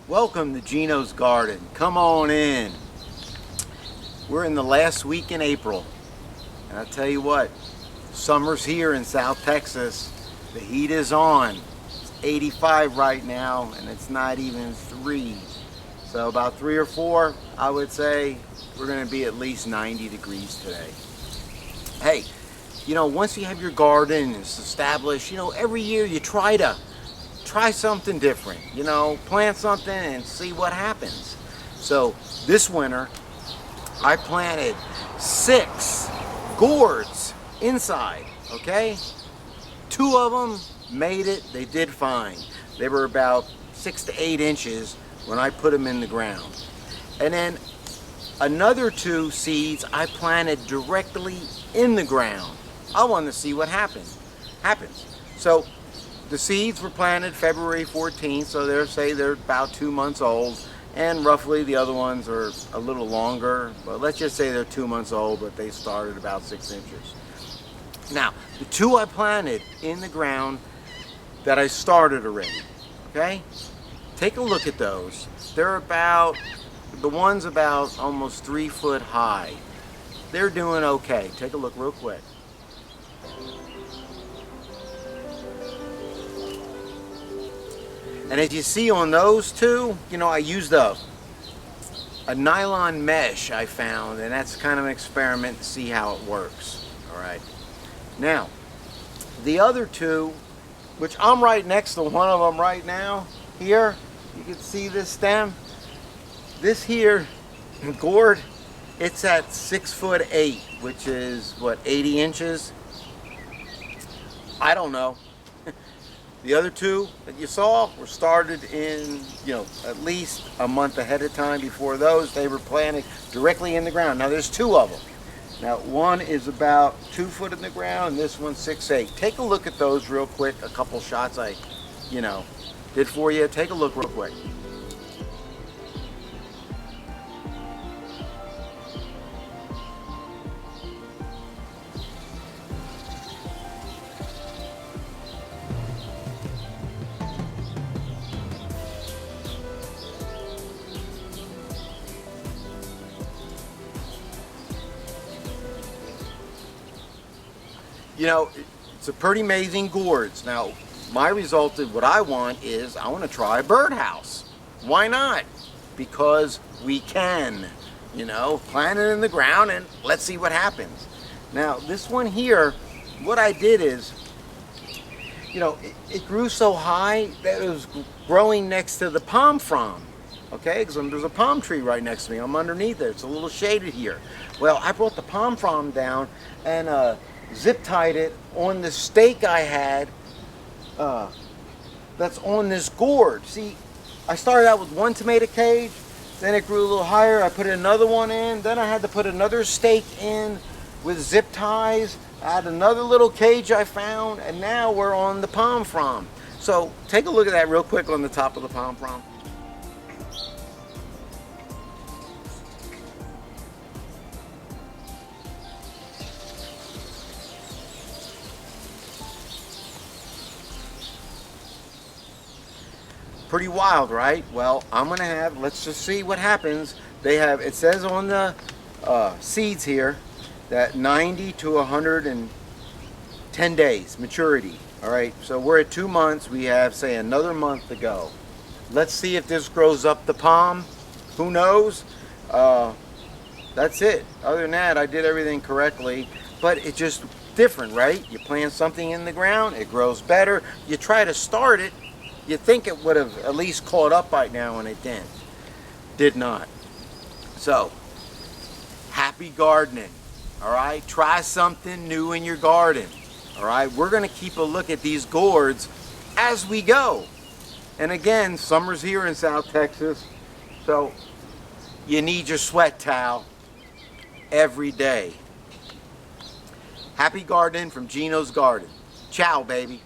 Welcome to Gino's Garden. Come on in. We're in the last week in April. And I'll tell you what, summer's here in South Texas. The heat is on. It's 85 right now and it's not even 3. So about 3 or 4, I would say we're going to be at least 90 degrees today. Hey, you know, once you have your garden it's established, you know, every year you try something different, you know, plant something and see what happens. So this winter I planted 6 gourds inside, okay? 2 of them made it, they did fine. They were about 6 to 8 inches when I put them in the ground. And then another 2 seeds I planted directly in the ground. I wanted to see what happens. So the seeds were planted February 14th, so they're about 2 months old, and roughly the other ones are a little longer, but let's just say they're 2 months old, but they started about 6 inches. Now, the 2 I planted in the ground that I started already, okay? Take a look at those. The one's about almost 3 foot high. They're doing okay. Take a look real quick. And as you see on those 2, you know, I used a nylon mesh I found, and that's kind of an experiment to see how it works. All right. Now, the other 2, which I'm right next to one of them right now, here, you can see this stem. This here, gourd, it's at 6'8", which is what, 80 inches? I don't know. The other 2 that you saw were started in, you know, at least a month ahead of time. Before those, they were planted directly in the ground. Now there's 2 of them. Now one is about 2 foot in the ground and this one's 6'8". Take a look at those real quick. A couple shots I, you know, did for you. Take a look real quick. You know, it's a pretty amazing gourds. Now, my result of what I want is I want to try a birdhouse. Why not? Because we can, you know, plant it in the ground and let's see what happens. Now, this one here, what I did is, you know, it grew so high that it was growing next to the palm frond. Okay, because there's a palm tree right next to me. I'm underneath it. It's a little shaded here. Well, I brought the palm frond down and zip tied it on the stake I had that's on this gourd. See, I started out with 1 tomato cage, then it grew a little higher. I put another one in, then I had to put another stake in with zip ties. I had another little cage I found, and now we're on the palm frond. So take a look at that real quick on the top of the palm frond. Pretty wild, right? Well, I'm gonna have, let's just see what happens. They have, it says on the seeds here that 90 to 110 days maturity. All right, so we're at 2 months. We have, say, another month to go. Let's see if this grows up the palm. Who knows? That's it. Other than that, I did everything correctly, but it's just different, right? You plant something in the ground, it grows better. You try to start it, you think it would have at least caught up by now, and it didn't. Did not. So, happy gardening. All right, try something new in your garden. All right, we're going to keep a look at these gourds as we go. And again, summer's here in South Texas, so you need your sweat towel every day. Happy gardening from Gino's Garden. Ciao, baby.